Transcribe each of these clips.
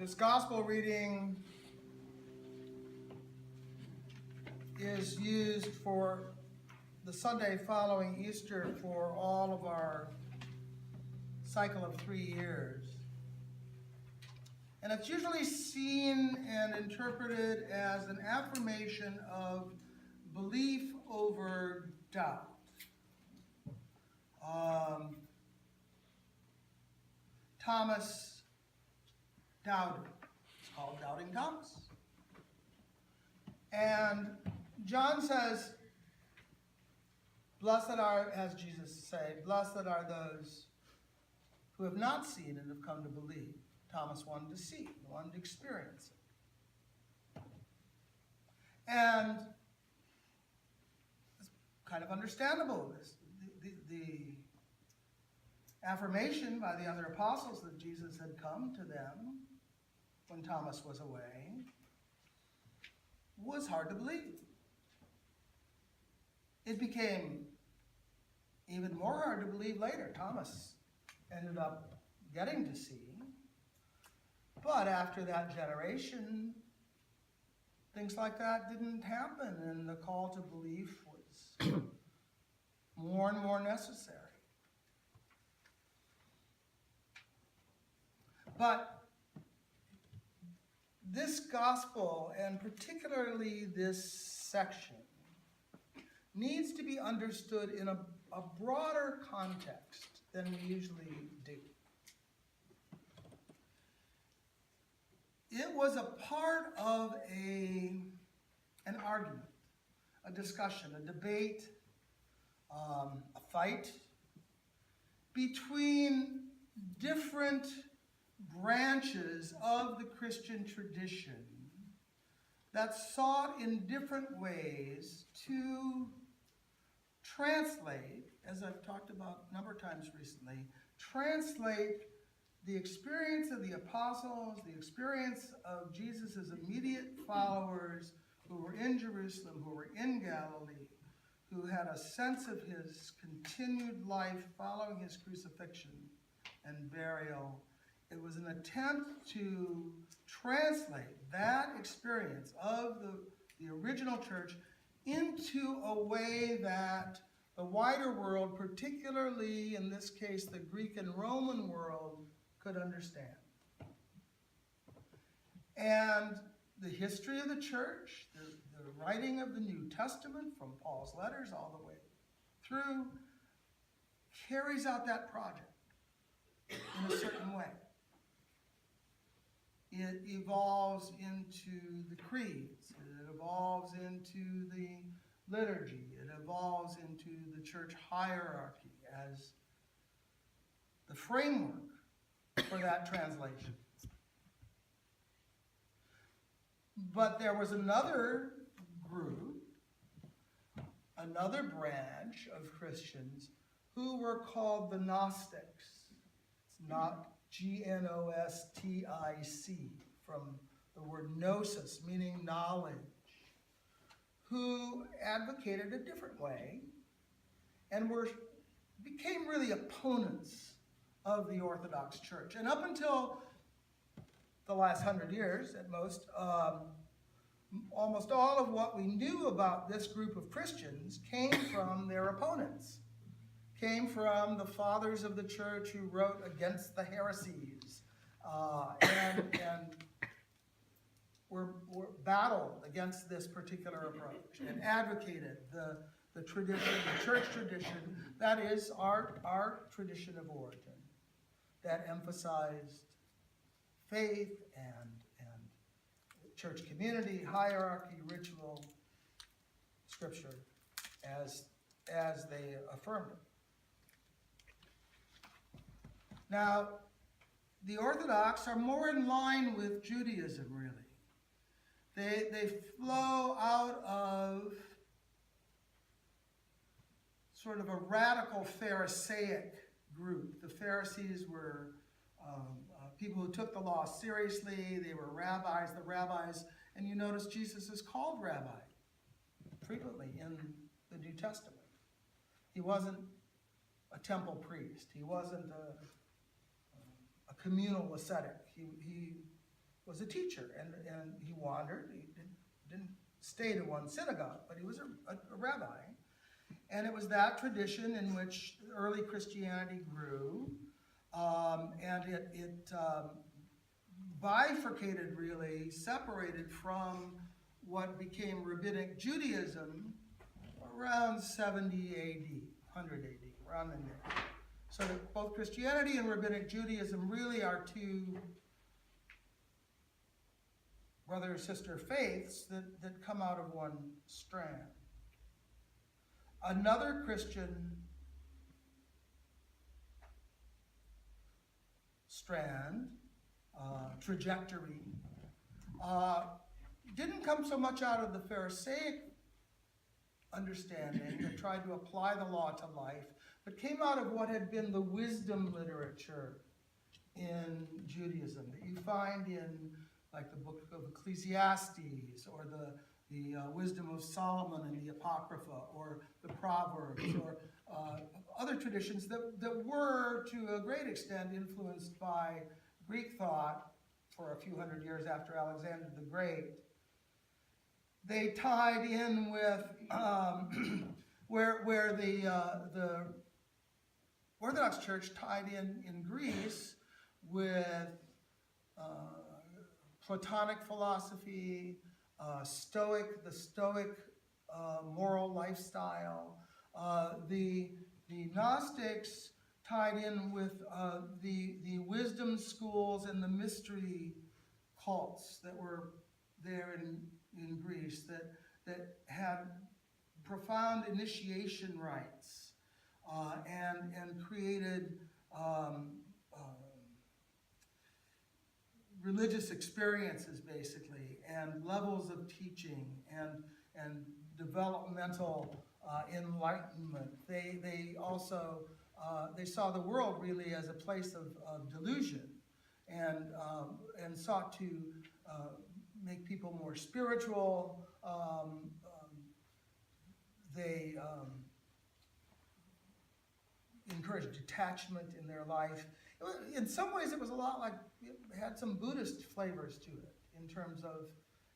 This gospel reading is used for the Sunday following Easter for all of our cycle of 3 years. And it's usually seen and interpreted as an affirmation of belief over doubt. Thomas doubted. It's called Doubting Thomas. And John says, blessed are, as Jesus said, blessed are those who have not seen and have come to believe. Thomas wanted to see, he wanted to experience it. And it's kind of understandable, the affirmation by the other apostles that Jesus had come to them when Thomas was away was hard to believe. It became even more hard to believe later. Thomas ended up getting to see. But after that generation, things like that didn't happen, and the call to belief was more and more necessary. But this gospel, and particularly this section, needs to be understood in a broader context than we usually do. It was a part of an argument, a discussion, a debate, a fight between different branches of the Christian tradition that sought in different ways to translate, as I've talked about a number of times recently, translate the experience of the apostles, the experience of Jesus' immediate followers who were in Jerusalem, who were in Galilee, who had a sense of his continued life following his crucifixion and burial. It was an attempt to translate that experience of the original church into a way that the wider world, particularly in this case the Greek and Roman world, could understand. And the history of the church, the writing of the New Testament from Paul's letters all the way through, carries out that project in a certain way. It evolves into the creeds. It evolves into the liturgy. It evolves into the church hierarchy as the framework for that translation. But there was another group, another branch of Christians who were called the Gnostics. It's not Gnostic, from the word gnosis, meaning knowledge, who advocated a different way and became really opponents of the Orthodox Church. And up until the last 100 years at most, almost all of what we knew about this group of Christians came from their opponents, came from the fathers of the church who wrote against the heresies and were battled against this particular approach and advocated the tradition, the church tradition, that is our tradition of origin, that emphasized faith and church community, hierarchy, ritual, scripture, as they affirmed it. Now, the Orthodox are more in line with Judaism, really. They flow out of sort of a radical Pharisaic group. The Pharisees were people who took the law seriously. They were rabbis, the rabbis. And you notice Jesus is called rabbi frequently in the New Testament. He wasn't a temple priest. He wasn't a communal ascetic. He was a teacher, and he wandered. He didn't stay to one synagogue, but he was a rabbi. And it was that tradition in which early Christianity grew, and it bifurcated, really, separated from what became Rabbinic Judaism around 70 AD, 100 AD, around in there. So that both Christianity and Rabbinic Judaism really are two brother or sister faiths that come out of one strand. Another Christian strand, trajectory, didn't come so much out of the Pharisaic understanding that tried to apply the law to life, but came out of what had been the wisdom literature in Judaism that you find in like the book of Ecclesiastes, or the wisdom of Solomon and the Apocrypha, or the Proverbs, or other traditions that were to a great extent influenced by Greek thought for a few hundred years after Alexander the Great. They tied in with where the Orthodox Church tied in Greece with Platonic philosophy, the Stoic moral lifestyle. The Gnostics tied in with the wisdom schools and the mystery cults that were there in Greece that had profound initiation rites and created religious experiences, basically, and levels of teaching and developmental enlightenment. They also they saw the world really as a place of delusion, and sought to make people more spiritual. They encouraged detachment in their life. In some ways, it was a lot like, it had some Buddhist flavors to it in terms of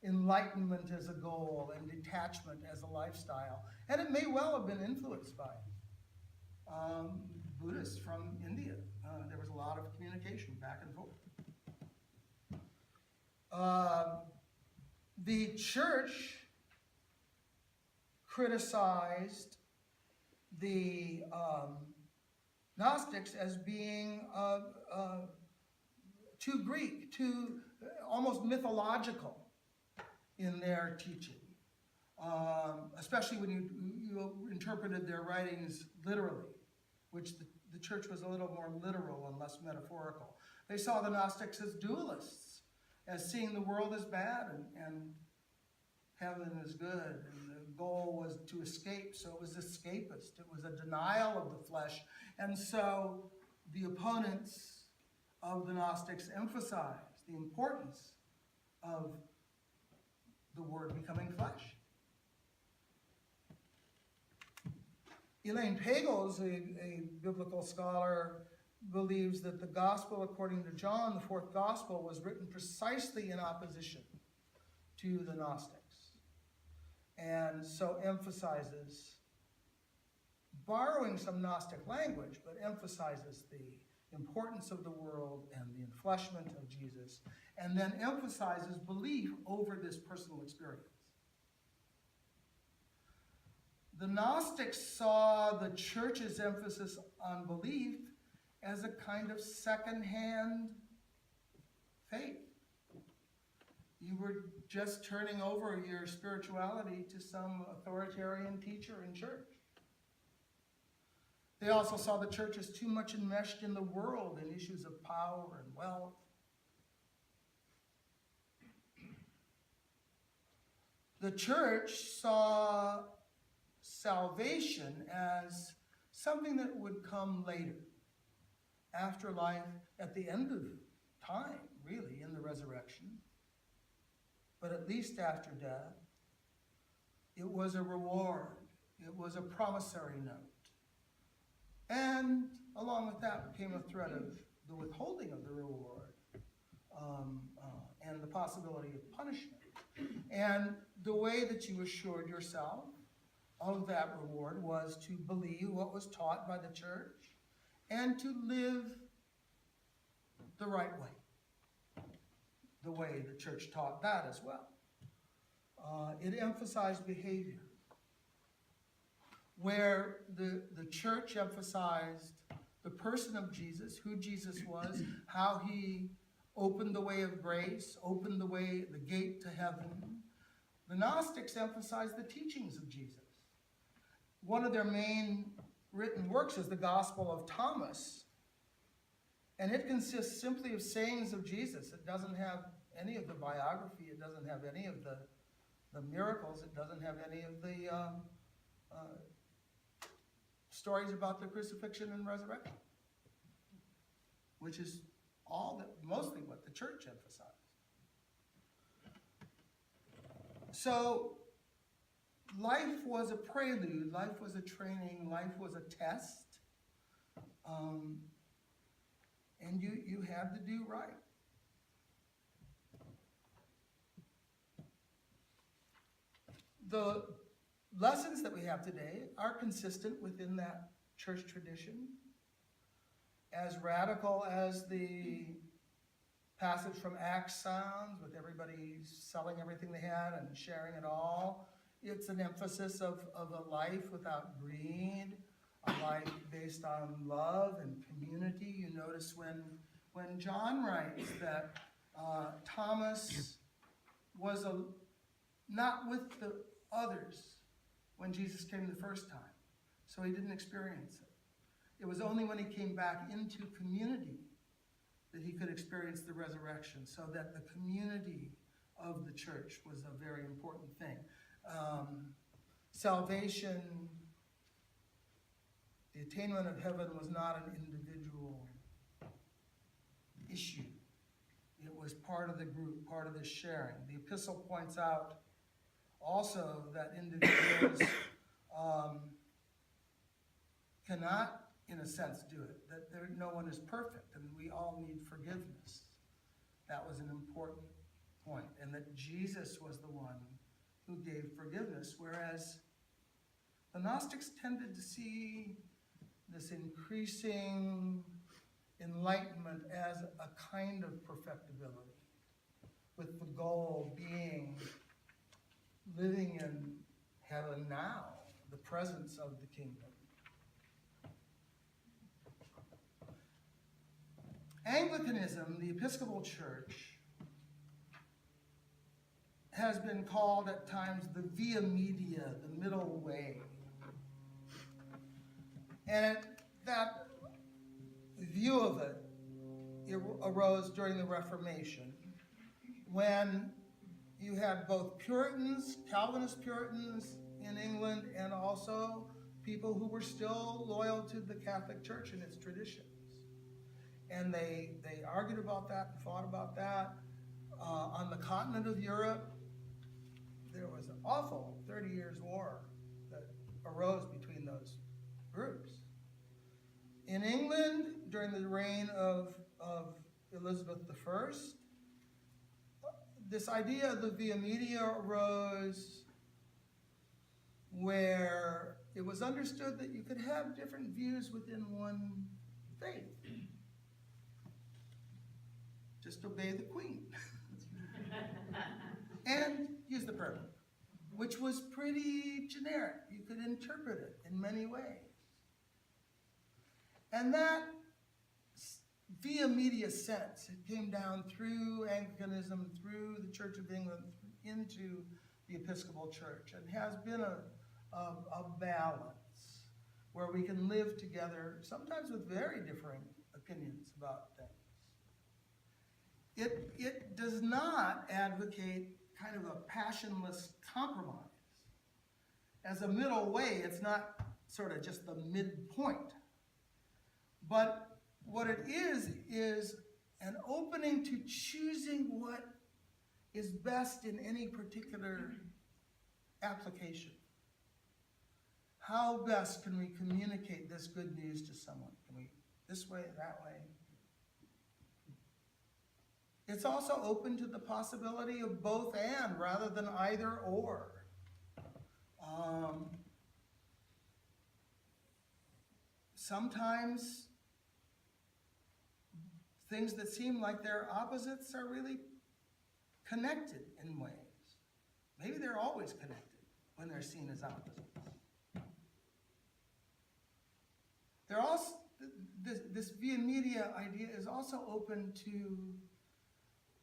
enlightenment as a goal and detachment as a lifestyle. And it may well have been influenced by Buddhists from India. There was a lot of communication back and forth. The church criticized the Gnostics as being too Greek, too almost mythological in their teaching, especially when you interpreted their writings literally, which the church was a little more literal and less metaphorical. They saw the Gnostics as dualists, as seeing the world as bad and heaven as good, and the goal was to escape, so it was escapist. It was a denial of the flesh. And so the opponents of the Gnostics emphasized the importance of the Word becoming flesh. Elaine Pagels, a biblical scholar, believes that the gospel according to John, the fourth gospel, was written precisely in opposition to the Gnostics, and so emphasizes, borrowing some Gnostic language, but emphasizes the importance of the world and the enfleshment of Jesus, and then emphasizes belief over this personal experience. The Gnostics saw the church's emphasis on belief as a kind of second-hand faith. You were just turning over your spirituality to some authoritarian teacher in church. They also saw the church as too much enmeshed in the world and issues of power and wealth. The church saw salvation as something that would come later, after life, at the end of time, really, in the resurrection. But at least after death, it was a reward. It was a promissory note. And along with that came a threat of the withholding of the reward and the possibility of punishment. And the way that you assured yourself of that reward was to believe what was taught by the church and to live the right way, the way the church taught that as well. It emphasized behavior, where the church emphasized the person of Jesus, who Jesus was, how he opened the way of grace, opened the gate to heaven. The Gnostics emphasized the teachings of Jesus. One of their main written works is the Gospel of Thomas, and it consists simply of sayings of Jesus. It doesn't have any of the biography, it doesn't have any of the miracles, it doesn't have any of the stories about the crucifixion and resurrection, which is mostly what the church emphasized. So life was a prelude, life was a training, life was a test, and you had to do right. The lessons that we have today are consistent within that church tradition. As radical as the passage from Acts sounds, with everybody selling everything they had and sharing it all, it's an emphasis of a life without greed, a life based on love and community. You notice when John writes that Thomas was not with the others when Jesus came the first time, so he didn't experience it. It was only when he came back into community that he could experience the resurrection, so that the community of the church was a very important thing. Salvation, the attainment of heaven, was not an individual issue. It was part of the group, part of the sharing. The epistle points out also that individuals cannot, in a sense, do it, that no one is perfect, and we all need forgiveness. That was an important point, and that Jesus was the one who gave forgiveness, whereas the Gnostics tended to see this increasing enlightenment as a kind of perfectibility, with the goal being living in heaven now, the presence of the kingdom. Anglicanism, the Episcopal Church, has been called at times the via media, the middle way. And that view of it arose during the Reformation, when you had both Puritans, Calvinist Puritans in England, and also people who were still loyal to the Catholic Church and its traditions. And they argued about that and fought about that. On the continent of Europe, there was an awful 30 Years' War that arose between those groups. In England, during the reign of Elizabeth I, this idea of the via media arose, where it was understood that you could have different views within one faith. Just obey the Queen. And use the prayer book, which was pretty generic. You could interpret it in many ways. And that via media sense, it came down through Anglicanism, through the Church of England, into the Episcopal Church, and has been a balance where we can live together, sometimes with very differing opinions about things. It does not advocate kind of a passionless compromise. As a middle way, it's not sort of just the midpoint. But what it is an opening to choosing what is best in any particular application. How best can we communicate this good news to someone? Can we this way, that way? It's also open to the possibility of both and rather than either or. Sometimes things that seem like they're opposites are really connected in ways. Maybe they're always connected when they're seen as opposites. They're also, this via media idea is also open to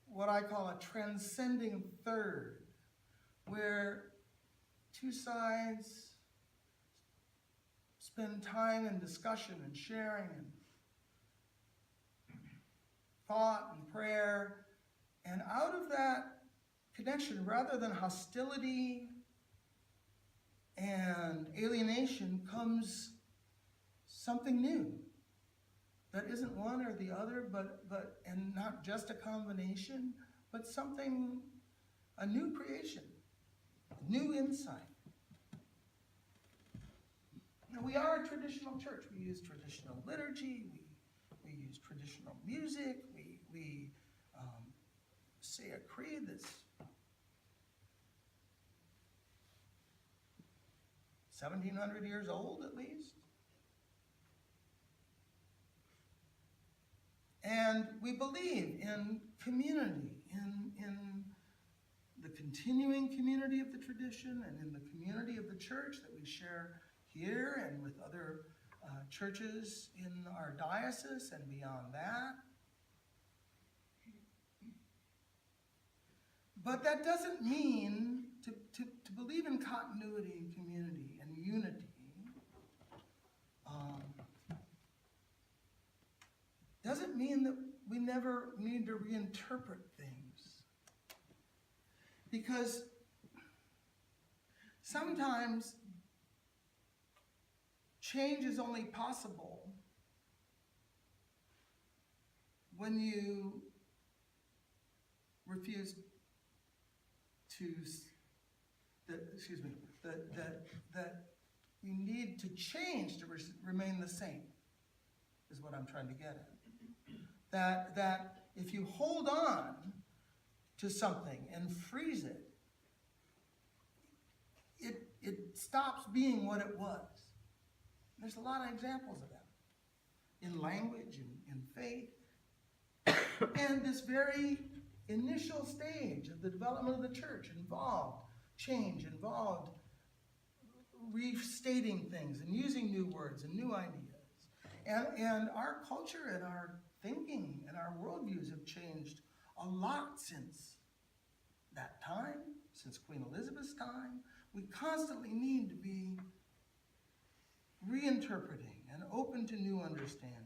what I call a transcending third, where two sides spend time in discussion and sharing and thought and prayer, and out of that connection, rather than hostility and alienation, comes something new that isn't one or the other, but and not just a combination, but something, a new creation, new insight. Now, we are a traditional church. We use traditional liturgy. We use traditional music. We say a creed that's 1,700 years old at least. And we believe in community, in the continuing community of the tradition and in the community of the church that we share here and with other churches in our diocese and beyond that. But that doesn't mean to believe in continuity and community and unity. Doesn't mean that we never need to reinterpret things. Because sometimes change is only possible when you refuse to, that you need to change to remain the same, is what I'm trying to get at. That if you hold on to something and freeze it, it stops being what it was. There's a lot of examples of that in language, in faith, and this very initial stage of the development of the church involved change, involved restating things and using new words and new ideas. And our culture and our thinking and our worldviews have changed a lot since that time, since Queen Elizabeth's time. We constantly need to be reinterpreting and open to new understandings.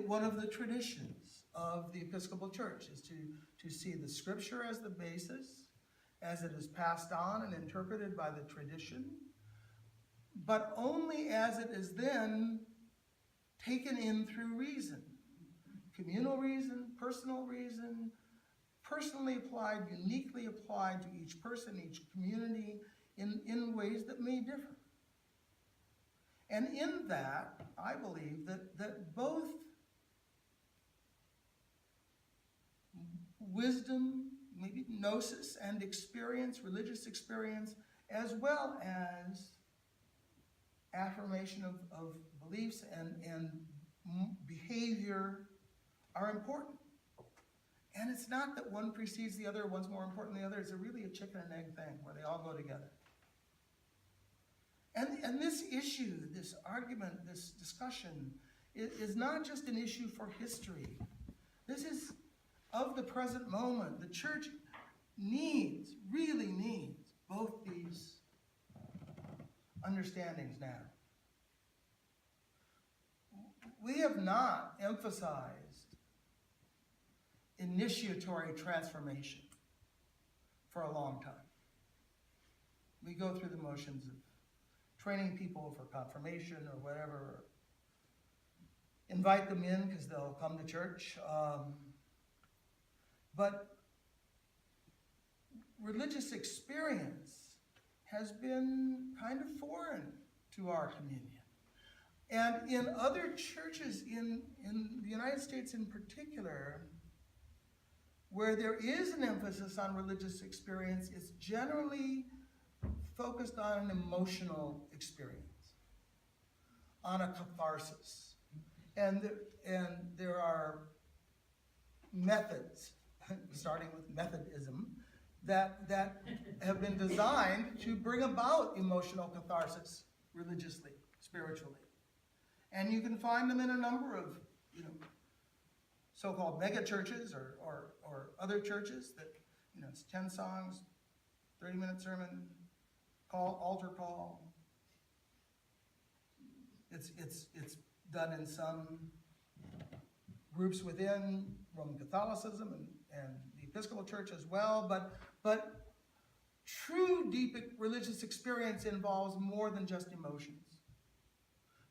One of the traditions of the Episcopal Church is to see the Scripture as the basis, as it is passed on and interpreted by the tradition, but only as it is then taken in through reason. Communal reason, personally applied, uniquely applied to each person, each community, in ways that may differ. And in that, I believe that both wisdom, maybe gnosis, and experience, religious experience, as well as affirmation of beliefs and behavior are important. And it's not that one precedes the other, one's more important than the other. It's really a chicken and egg thing where they all go together. And this issue, this argument, this discussion is not just an issue for history. This is of the present moment. The church really needs both these understandings now. We have not emphasized initiatory transformation for a long time. We go through the motions of training people for confirmation or whatever, invite them in because they'll come to church. But religious experience has been kind of foreign to our communion. And in other churches, in the United States in particular, where there is an emphasis on religious experience, it's generally focused on an emotional experience, on a catharsis. And there are methods, starting with Methodism, that have been designed to bring about emotional catharsis religiously, spiritually. And you can find them in a number of, so-called mega churches or other churches that, it's 10 songs, 30-minute sermon, altar call. It's done in some groups within Roman Catholicism and the Episcopal Church as well, but true deep religious experience involves more than just emotions.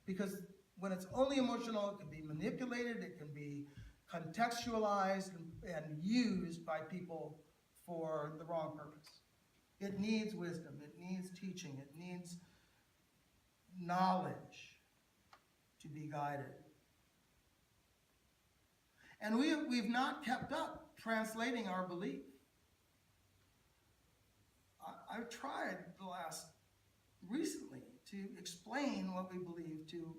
Because when it's only emotional, it can be manipulated, it can be contextualized and used by people for the wrong purpose. It needs wisdom, it needs teaching, it needs knowledge to be guided. And we've not kept up translating our belief. I've tried recently to explain what we believe to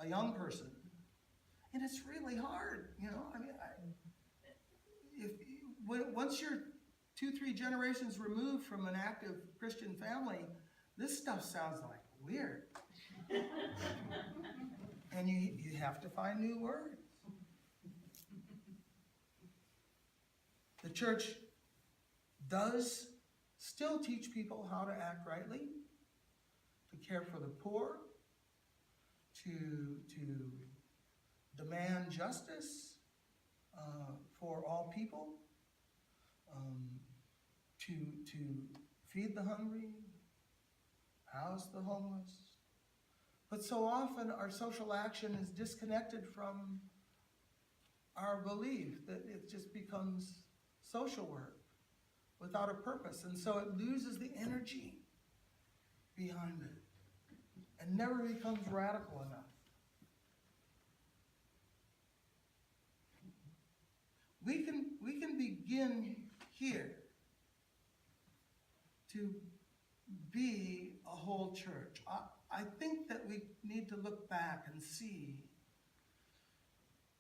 a young person, and it's really hard, once you're 2-3 generations removed from an active Christian family, this stuff sounds like weird. And you have to find new words. The church does still teach people how to act rightly, to care for the poor, to demand justice for all people, to feed the hungry, house the homeless. But so often our social action is disconnected from our belief that it just becomes social work without a purpose. And so it loses the energy behind it and never becomes radical enough. We can begin here to be a whole church. I think that we need to look back and see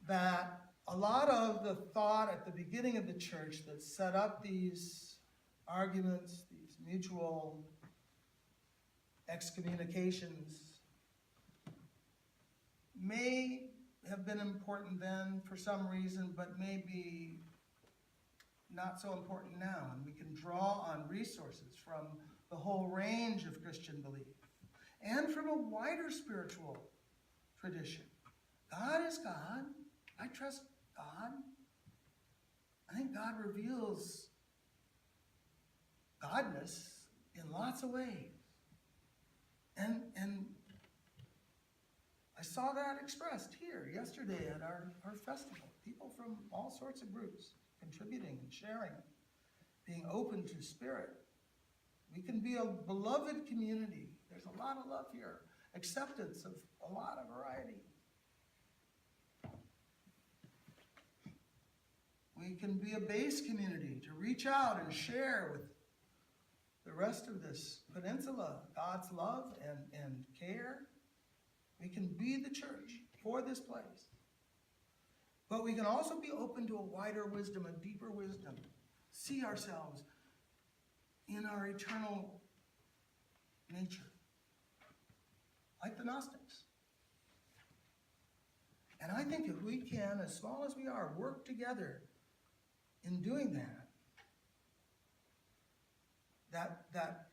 that a lot of the thought at the beginning of the church that set up these arguments, these mutual excommunications, may have been important then for some reason, but may be not so important now. And we can draw on resources from the whole range of Christian belief and from a wider spiritual tradition. God is God. I trust God. I think God reveals godness in lots of ways. And I saw that expressed here yesterday at our festival. People from all sorts of groups contributing and sharing, being open to spirit. We can be a beloved community. There's a lot of love here. Acceptance of a lot of variety. We can be a base community to reach out and share with the rest of this peninsula God's love and care. We can be the church for this place. But we can also be open to a wider wisdom, a deeper wisdom. See ourselves in our eternal nature, like the Gnostics. And I think if we can, as small as we are, work together in doing that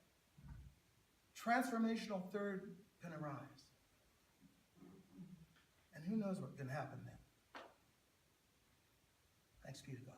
transformational third can arise. And who knows what can happen then. Thanks be to God.